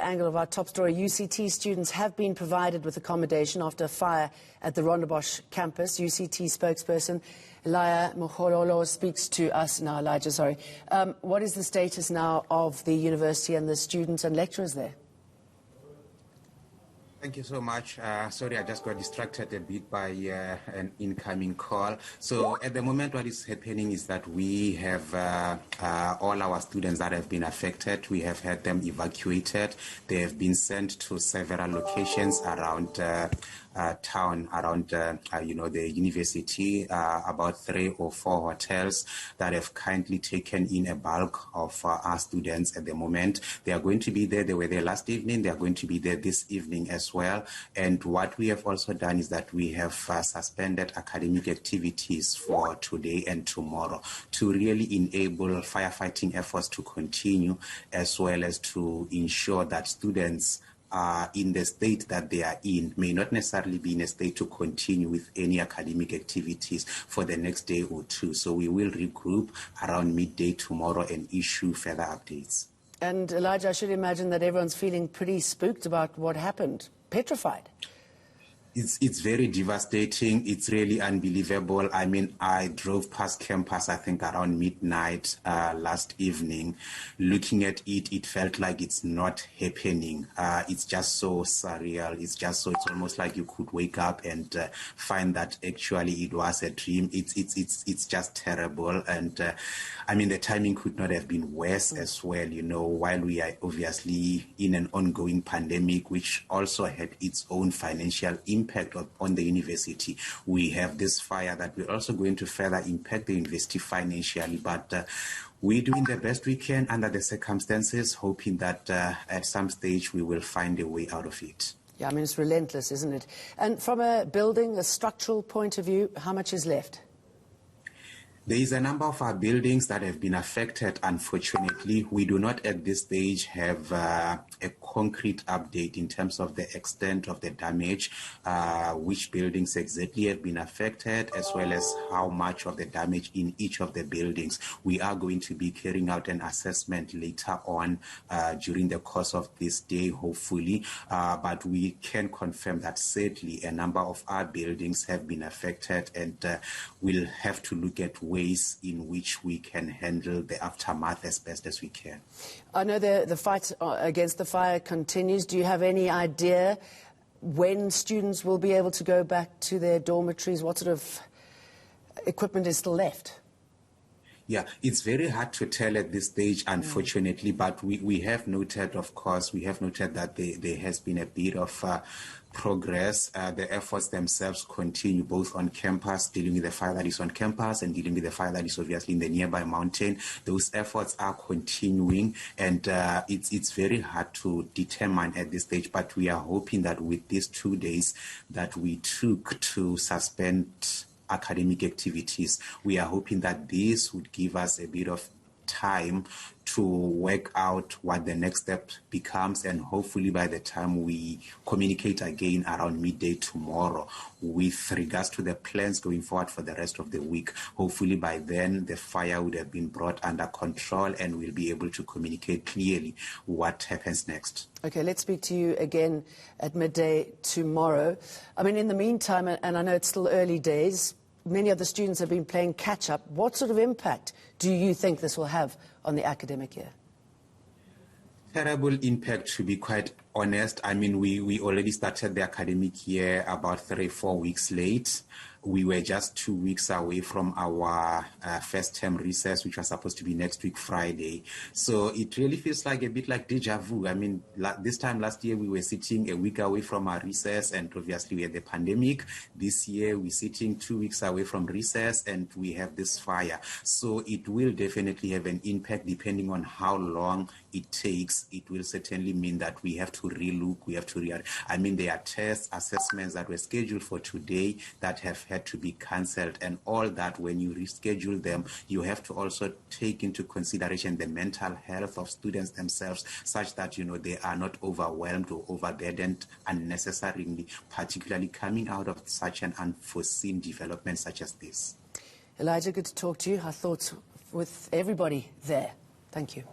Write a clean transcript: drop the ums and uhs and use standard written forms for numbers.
angle of our top story. UCT students have been provided with accommodation after a fire at the Rondebosch campus. UCT spokesperson Elijah Moholola speaks to us now. Elijah, sorry. What is the status now of the university and the students and lecturers there? Thank you so much. Sorry, I just got distracted a bit by an incoming call. So at the moment, what is happening is that we have all our students that have been affected. We have had them evacuated. They have been sent to several locations around town, around the university, about 3 or 4 hotels that have kindly taken in a bulk of our students at the moment. They are going to be there. They were there last evening. They are going to be there this evening as well. And what we have also done is that we have suspended academic activities for today and tomorrow to really enable firefighting efforts to continue, as well as to ensure that students in the state that they are in may not necessarily be in a state to continue with any academic activities for the next day or two. So we will regroup around midday tomorrow and issue further updates. And Elijah, I should imagine that everyone's feeling pretty spooked about what happened, petrified. It's very devastating. It's really unbelievable. I mean, I drove past campus, I think, around midnight last evening. Looking at it, it felt like it's not happening. It's just so surreal. It's almost like you could wake up and find that actually it was a dream. It's just terrible. And I mean, the timing could not have been worse as well, while we are obviously in an ongoing pandemic, which also had its own financial impact on the university. We have this fire that we're also going to further impact the university financially, but we're doing the best we can under the circumstances, hoping that at some stage we will find a way out of it. Yeah, I mean, it's relentless, isn't it? And from a building, a structural point of view, how much is left? There is a number of our buildings that have been affected, unfortunately. We do not at this stage have a concrete update in terms of the extent of the damage, which buildings exactly have been affected, as well as how much of the damage in each of the buildings. We are going to be carrying out an assessment later on during the course of this day, hopefully, but we can confirm that sadly a number of our buildings have been affected, and we'll have to look at ways in which we can handle the aftermath as best as we can. I know the fight against the fire continues. Do you have any idea when students will be able to go back to their dormitories? What sort of equipment is still left? Yeah, it's very hard to tell at this stage, unfortunately, but we have noted, of course, that there has been a bit of progress. The efforts themselves continue both on campus, dealing with the fire that is on campus and dealing with the fire that is obviously in the nearby mountain. Those efforts are continuing, and it's very hard to determine at this stage, but we are hoping that with these 2 days that we took to suspend academic activities, we are hoping that this would give us a bit of time to work out what the next step becomes, and hopefully by the time we communicate again around midday tomorrow with regards to the plans going forward for the rest of the week, hopefully by then the fire would have been brought under control and we'll be able to communicate clearly what happens next. Okay, let's speak to you again at midday tomorrow. I mean, in the meantime, and I know it's still early days, many of the students have been playing catch-up. What sort of impact do you think this will have on the academic year? Terrible impact, to be quite honest. I mean, we already started the academic year about 3-4 weeks late. We were just 2 weeks away from our first term recess, which was supposed to be next week, Friday. So it really feels like a bit like deja vu. I mean, this time last year, we were sitting a week away from our recess, and obviously we had the pandemic. This year, we're sitting 2 weeks away from recess, and we have this fire. So it will definitely have an impact depending on how long it takes. It will certainly mean that we have to relook, I mean, there are tests, assessments that were scheduled for today that have had to be cancelled, and all that. When you reschedule them, you have to also take into consideration the mental health of students themselves, such that they are not overwhelmed or overburdened unnecessarily, particularly coming out of such an unforeseen development such as this. Elijah, good to talk to you. Our thoughts with everybody there. Thank you.